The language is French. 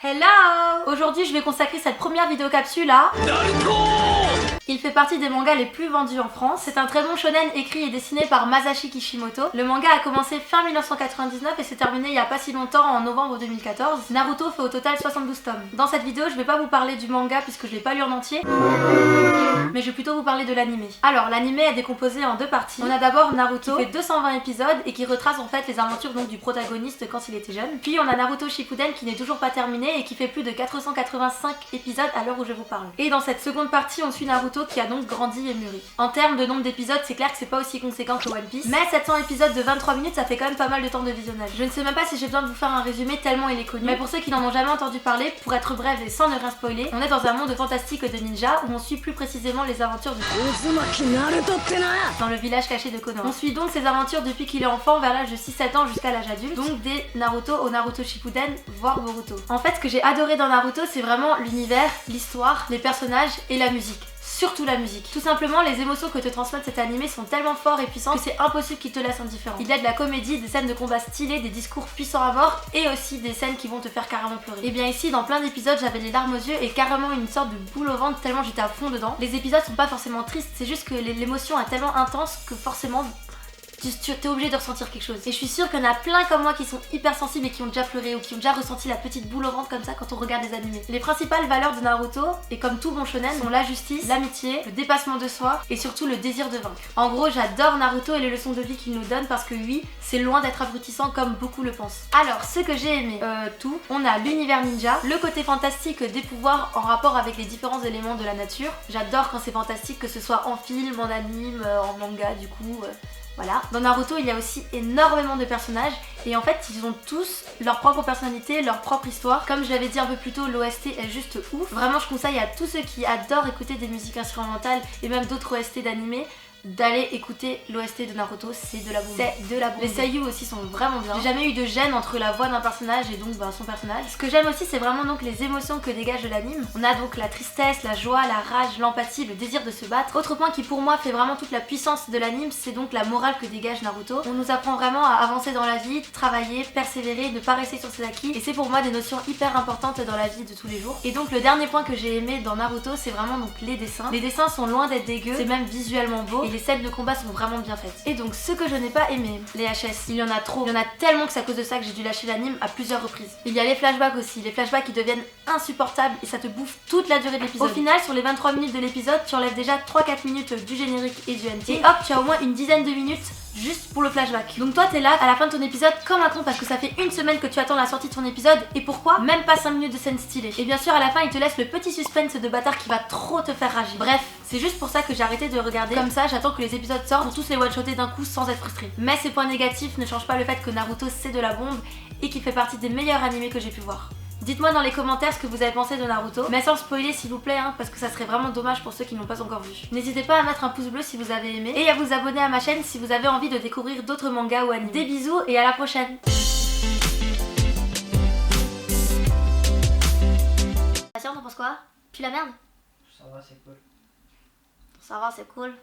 Hello! Aujourd'hui je vais consacrer cette première vidéo capsule à Naruto. Il fait partie des mangas les plus vendus en France. C'est un très bon shonen écrit et dessiné par Masashi Kishimoto. Le manga a commencé fin 1999 et s'est terminé il y a pas si longtemps, en novembre 2014. Naruto fait au total 72 tomes. Dans cette vidéo je vais pas vous parler du manga puisque je l'ai pas lu en entier, mais je vais plutôt vous parler de l'anime. Alors l'anime est décomposé en deux parties. On a d'abord Naruto qui fait 220 épisodes et qui retrace en fait les aventures donc du protagoniste quand il était jeune. Puis on a Naruto Shippuden qui n'est toujours pas terminé et qui fait plus de 485 épisodes à l'heure où je vous parle. Et dans cette seconde partie on suit Naruto qui a donc grandi et mûri. En termes de nombre d'épisodes, c'est clair que c'est pas aussi conséquent que One Piece, mais 700 épisodes de 23 minutes ça fait quand même pas mal de temps de visionnage. Je ne sais même pas si j'ai besoin de vous faire un résumé tellement il est connu, mais pour ceux qui n'en ont jamais entendu parler, pour être bref et sans ne rien spoiler, on est dans un monde fantastique de ninja où on suit plus précisément les aventures du dans le village caché de Konoha. On suit donc ses aventures depuis qu'il est enfant vers l'âge de 6-7 ans jusqu'à l'âge adulte, donc des Naruto au Naruto Shippuden, voire Boruto. En fait, ce que j'ai adoré dans Naruto, c'est vraiment l'univers, l'histoire, les personnages et la musique. Surtout la musique. Tout simplement, les émotions que te transmettent cet animé sont tellement forts et puissants que c'est impossible qu'ils te laissent indifférent. Il y a de la comédie, des scènes de combat stylées, des discours puissants à mort et aussi des scènes qui vont te faire carrément pleurer. Et bien ici, dans plein d'épisodes, j'avais les larmes aux yeux et carrément une sorte de boule au ventre tellement j'étais à fond dedans. Les épisodes sont pas forcément tristes, c'est juste que l'émotion est tellement intense que forcément tu es obligé de ressentir quelque chose. Et je suis sûre qu'il y en a plein comme moi qui sont hyper sensibles et qui ont déjà pleuré ou qui ont déjà ressenti la petite boule au ventre comme ça quand on regarde des animés. Les principales valeurs de Naruto, et comme tout bon shonen, sont la justice, l'amitié, le dépassement de soi et surtout le désir de vaincre. En gros, j'adore Naruto et les leçons de vie qu'il nous donne parce que oui, c'est loin d'être abrutissant comme beaucoup le pensent. Alors, ce que j'ai aimé, tout, on a l'univers ninja, le côté fantastique des pouvoirs en rapport avec les différents éléments de la nature. J'adore quand c'est fantastique, que ce soit en film, en anime, en manga du coup. Voilà. Dans Naruto, il y a aussi énormément de personnages et en fait, ils ont tous leur propre personnalité, leur propre histoire. Comme je l'avais dit un peu plus tôt, l'OST est juste ouf. Vraiment, je conseille à tous ceux qui adorent écouter des musiques instrumentales et même d'autres OST d'animé d'aller écouter l'OST de Naruto, c'est de la bombe. C'est de la bombe. Les seiyuu aussi sont vraiment bien. J'ai jamais eu de gêne entre la voix d'un personnage et donc son personnage. Ce que j'aime aussi, c'est vraiment donc les émotions que dégage de l'anime. On a donc la tristesse, la joie, la rage, l'empathie, le désir de se battre. Autre point qui pour moi fait vraiment toute la puissance de l'anime, c'est donc la morale que dégage Naruto. On nous apprend vraiment à avancer dans la vie, travailler, persévérer, ne pas rester sur ses acquis. Et c'est pour moi des notions hyper importantes dans la vie de tous les jours. Et donc le dernier point que j'ai aimé dans Naruto, c'est vraiment donc les dessins. Les dessins sont loin d'être dégueux, c'est même visuellement beau. Et les scènes de combat sont vraiment bien faites. Et donc ce que je n'ai pas aimé, les HS, il y en a trop. Il y en a tellement que c'est à cause de ça que j'ai dû lâcher l'anime à plusieurs reprises. Il y a les flashbacks aussi, les flashbacks qui deviennent insupportables et ça te bouffe toute la durée de l'épisode. Au final, sur les 23 minutes de l'épisode, tu enlèves déjà 3-4 minutes du générique et du NT. Et hop, tu as au moins une dizaine de minutes juste pour le flashback. Donc toi t'es là à la fin de ton épisode comme un con parce que ça fait une semaine que tu attends la sortie de ton épisode et pourquoi même pas 5 minutes de scène stylée. Et bien sûr à la fin il te laisse le petit suspense de bâtard qui va trop te faire rager. Bref, c'est juste pour ça que j'ai arrêté de regarder comme ça, j'attends que les épisodes sortent pour tous les one-shotter d'un coup sans être frustré. Mais ces points négatifs ne changent pas le fait que Naruto c'est de la bombe et qu'il fait partie des meilleurs animés que j'ai pu voir. Dites-moi dans les commentaires ce que vous avez pensé de Naruto, mais sans spoiler s'il vous plaît, parce que ça serait vraiment dommage pour ceux qui n'ont pas encore vu. N'hésitez pas à mettre un pouce bleu si vous avez aimé, et à vous abonner à ma chaîne si vous avez envie de découvrir d'autres mangas ou animés. Des bisous et à la prochaine. Patient, t'en penses quoi? Tu la merde? Ça va, c'est cool. Ça va, c'est cool.